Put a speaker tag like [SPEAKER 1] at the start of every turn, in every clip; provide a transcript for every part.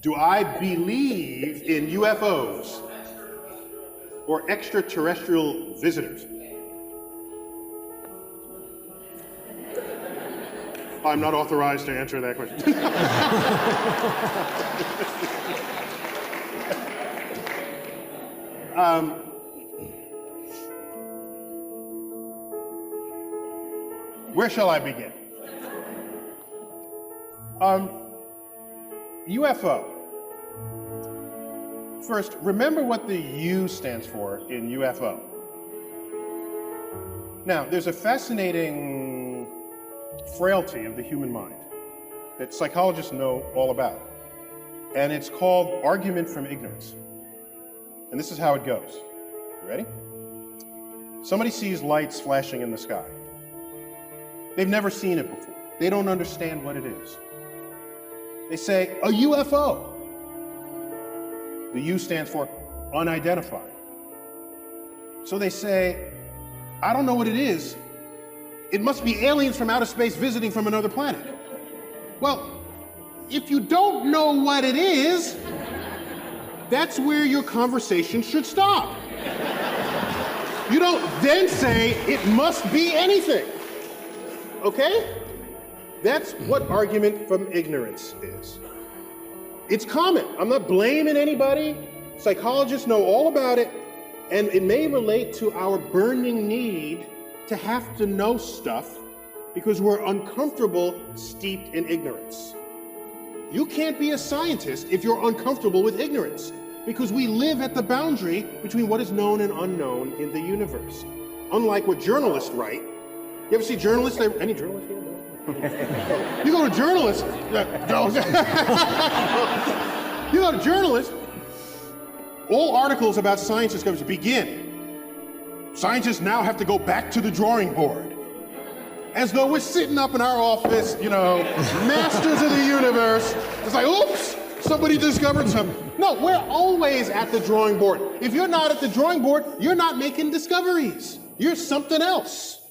[SPEAKER 1] Do I believe in UFOs or extraterrestrial visitors? I'm not authorized to answer that question. Where shall I begin? UFO. First, remember what the U stands for in UFO. Now, there's a fascinating frailty of the human mind that psychologists know all about, and it's called argument from ignorance. And this is how it goes. You ready? Somebody sees lights flashing in the sky. They've never seen it before. They don't understand what it is. They say, a UFO. The U stands for unidentified. So they say, I don't know what it is. It must be aliens from outer space visiting from another planet. Well, if you don't know what it is, that's where your conversation should stop. You don't then say, it must be anything. Okay? That's what argument from ignorance is. It's common. I'm not blaming anybody. Psychologists know all about it, and it may relate to our burning need to have to know stuff because we're uncomfortable, steeped in ignorance. You can't be a scientist if you're uncomfortable with ignorance, because we live at the boundary between what is known and unknown in the universe. Unlike what journalists write. You ever see journalists? Any journalists here? You go to journalists. You go to journalists. All articles about science discoveries begin. Scientists now have to go back to the drawing board. As though we're sitting up in our office, you know, masters of the universe. It's like, oops, somebody discovered something. No, we're always at the drawing board. If you're not at the drawing board, you're not making discoveries. You're something else.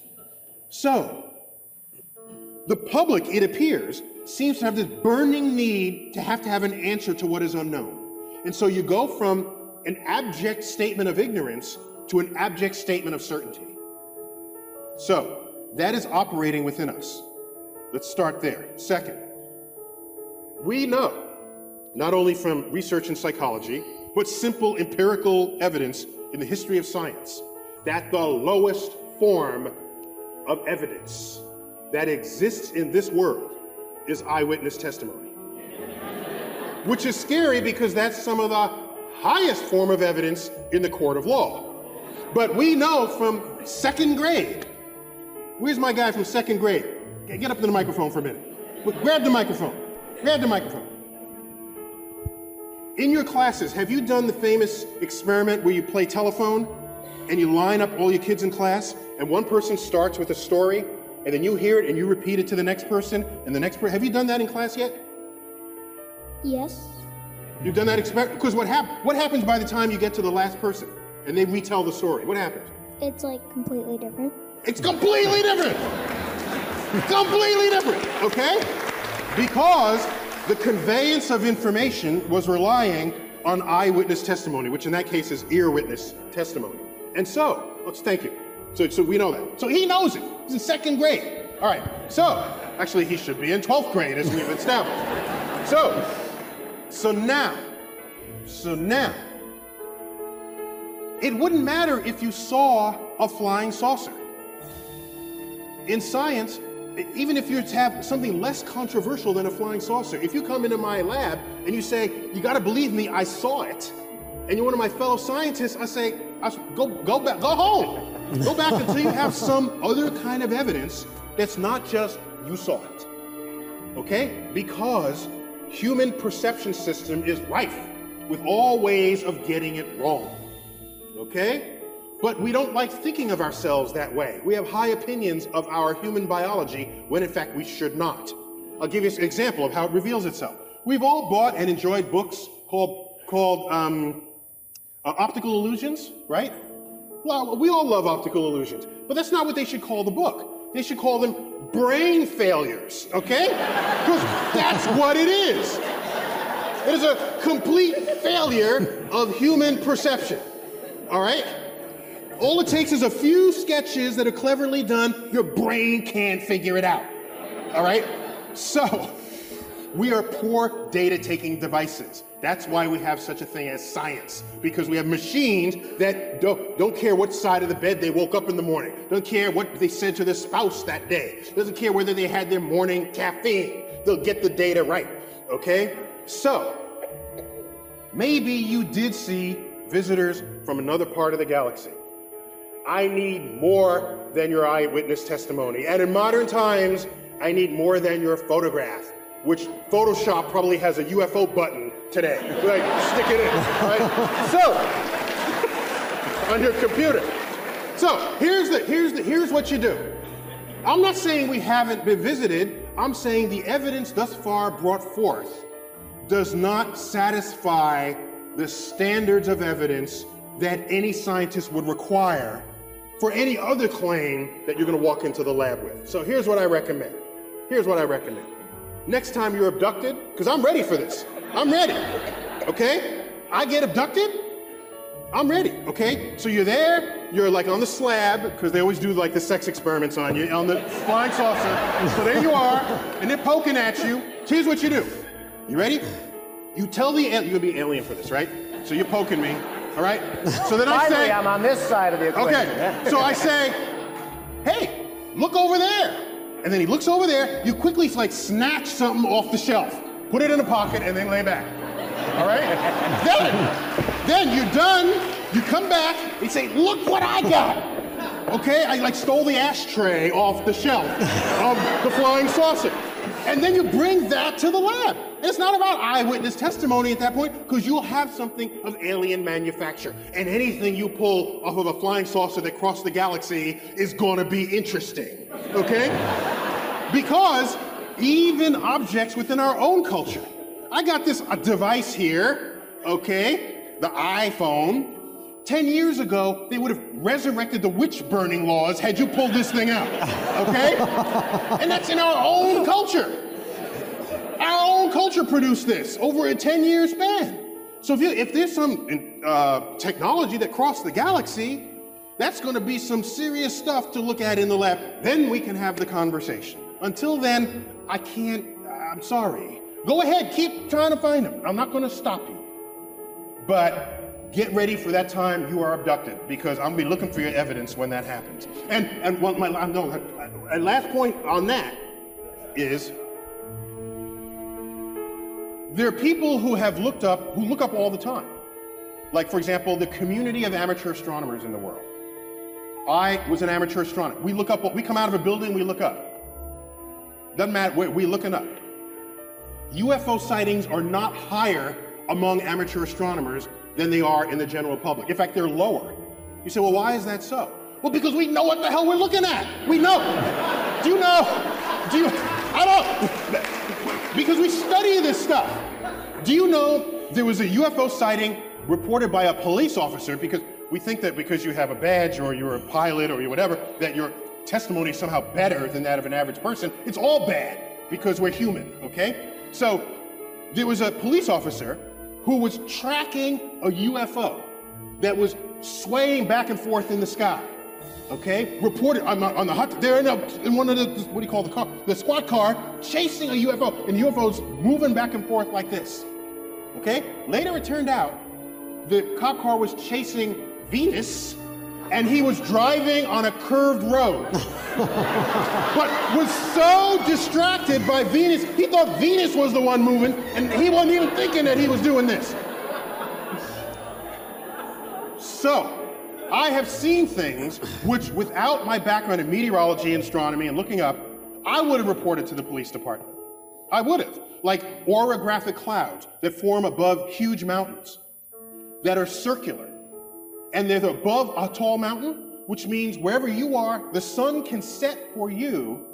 [SPEAKER 1] So, the public, it appears, seems to have this burning need to have an answer to what is unknown. And so you go from an abject statement of ignorance to an abject statement of certainty. So, that is operating within us. Let's start there. Second, we know, not only from research in psychology, but simple empirical evidence in the history of science, that the lowest form of evidence that exists in this world is eyewitness testimony. Which is scary because that's some of the highest form of evidence in the court of law. But we know from second grade. Where's my guy from second grade? Get up to the microphone for a minute. Grab the microphone. Grab the microphone. In your classes, have you done the famous experiment where you play telephone and you line up all your kids in class and one person starts with a story and then you hear it and you repeat it to the next person and the next person? Have you done that in class yet?
[SPEAKER 2] Yes.
[SPEAKER 1] You've done that experiment? Because what happens by the time you get to the last person and they retell the story? What happens?
[SPEAKER 2] It's like completely different.
[SPEAKER 1] It's completely different. Completely different, okay? Because the conveyance of information was relying on eyewitness testimony, which in that case is ear witness testimony. And so, thank you. So we know that. So he knows it. He's in second grade. All right. So, actually, he should be in 12th grade, as we've established. So now, it wouldn't matter if you saw a flying saucer. In science, even if you have something less controversial than a flying saucer, if you come into my lab and you say, you got to believe me, I saw it, and you're one of my fellow scientists, I say, go back, go home. Go back until you have some other kind of evidence that's not just you saw it. Okay? Because human perception system is rife with all ways of getting it wrong. Okay? But we don't like thinking of ourselves that way. We have high opinions of our human biology when in fact we should not. I'll give you an example of how it reveals itself. We've all bought and enjoyed books called optical illusions, right? Well, we all love optical illusions, but that's not what they should call the book. They should call them brain failures, okay? Because that's what it is. It is a complete failure of human perception. All right? All it takes is a few sketches that are cleverly done. Your brain can't figure it out. All right? So, we are poor data-taking devices. That's why we have such a thing as science, because we have machines that don't care what side of the bed they woke up in the morning, don't care what they said to their spouse that day, doesn't care whether they had their morning caffeine. They'll get the data right, okay? So, maybe you did see visitors from another part of the galaxy. I need more than your eyewitness testimony. And in modern times, I need more than your photograph, which Photoshop probably has a UFO button today. Like, stick it in, right? So, on your computer. So, here's what you do. I'm not saying we haven't been visited. I'm saying the evidence thus far brought forth does not satisfy the standards of evidence that any scientist would require for any other claim that you're going to walk into the lab with. So here's what I recommend. Next time you're abducted, because I'm ready for this. I'm ready, okay? I get abducted, I'm ready, okay? So you're there, you're like on the slab, because they always do like the sex experiments on you, on the flying saucer. So there you are, and they're poking at you. Here's what you do. You ready? You tell the alien, you're gonna be an alien for this, right? So you're poking me, all right? So then I say,
[SPEAKER 3] Finally, I'm on this side of the equation.
[SPEAKER 1] okay, so I say, hey, look over there. And then he looks over there, you quickly like snatch something off the shelf, put it in a pocket, and then lay back. All right? then you're done, you come back, and say, look what I got. Okay, I like stole the ashtray off the shelf of the flying saucer. And then you bring that to the lab. And it's not about eyewitness testimony at that point, because you'll have something of alien manufacture. And anything you pull off of a flying saucer that crossed the galaxy is gonna be interesting, okay? Because even objects within our own culture. I got this device here, okay, the iPhone. 10 years ago, they would have resurrected the witch burning laws had you pulled this thing out, okay? And that's in our own culture. Our own culture produced this over a 10-year span. So if there's some technology that crossed the galaxy, that's gonna be some serious stuff to look at in the lab. Then we can have the conversation. Until then, I can't, I'm sorry. Go ahead, keep trying to find them. I'm not gonna stop you. But get ready for that time you are abducted, because I'm gonna be looking for your evidence when that happens. And a last point on that is, there are people who look up all the time. Like, for example, the community of amateur astronomers in the world. I was an amateur astronomer. We come out of a building, we look up. Doesn't matter, we're looking up. UFO sightings are not higher among amateur astronomers than they are in the general public. In fact, they're lower. You say, well, why is that so? Well, because we know what the hell we're looking at. We know. Do you know? I don't. Because we study this stuff. Do you know there was a UFO sighting reported by a police officer, because we think that because you have a badge or you're a pilot or you're whatever, that your testimony is somehow better than that of an average person. It's all bad because we're human, okay? So there was a police officer who was tracking a UFO that was swaying back and forth in the sky, okay? Reported on the hot, they're in one of the, what do you call the car? The squad car, chasing a UFO, and the UFO's moving back and forth like this, okay? Later it turned out the cop car was chasing Venus, and he was driving on a curved road. But was so distracted by Venus, he thought Venus was the one moving, and he wasn't even thinking that he was doing this. So, I have seen things which, without my background in meteorology and astronomy and looking up, I would have reported to the police department. I would have. Like orographic clouds that form above huge mountains that are circular. And they're above a tall mountain, which means wherever you are, the sun can set for you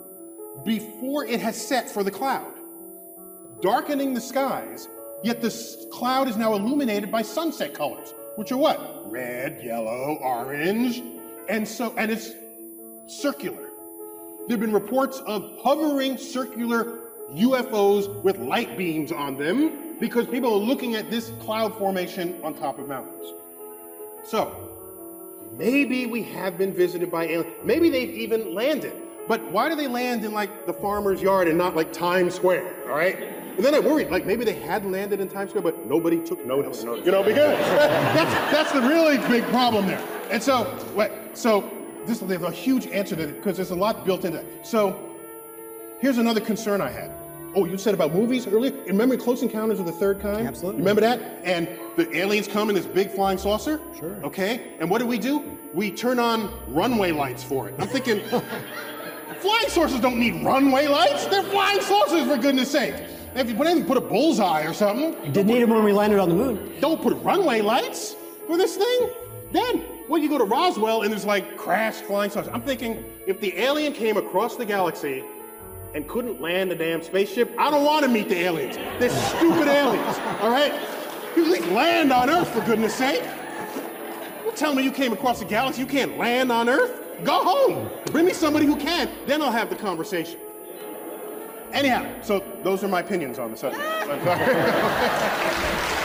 [SPEAKER 1] before it has set for the cloud, darkening the skies, yet the cloud is now illuminated by sunset colors, which are what? Red, yellow, orange, and it's circular. There have been reports of hovering circular UFOs with light beams on them because people are looking at this cloud formation on top of mountains. So, maybe we have been visited by aliens. Maybe they've even landed. But why do they land in like the farmer's yard and not like Times Square, all right? And then I worried, like maybe they had landed in Times Square, but nobody took notice. You know, because that's the really big problem there. And so, there's a huge answer to it because there's a lot built into it. So, here's another concern I had. Oh, you said about movies earlier? Remember Close Encounters of the Third Kind?
[SPEAKER 3] Absolutely.
[SPEAKER 1] Remember that? And the aliens come in this big flying saucer?
[SPEAKER 3] Sure.
[SPEAKER 1] Okay, and what do? We turn on runway lights for it. I'm thinking, flying saucers don't need runway lights. They're flying saucers, for goodness sake. If you put a bullseye or something.
[SPEAKER 3] Didn't need them when we landed on the moon.
[SPEAKER 1] Don't put runway lights for this thing. Then, when you go to Roswell and there's like crashed flying saucers, I'm thinking, if the alien came across the galaxy and couldn't land a damn spaceship, I don't want to meet the aliens. They're stupid aliens, all right? You at least land on Earth, for goodness sake. Don't tell me you came across the galaxy, you can't land on Earth. Go home. Bring me somebody who can, then I'll have the conversation. Anyhow, so those are my opinions on the subject. I'm sorry.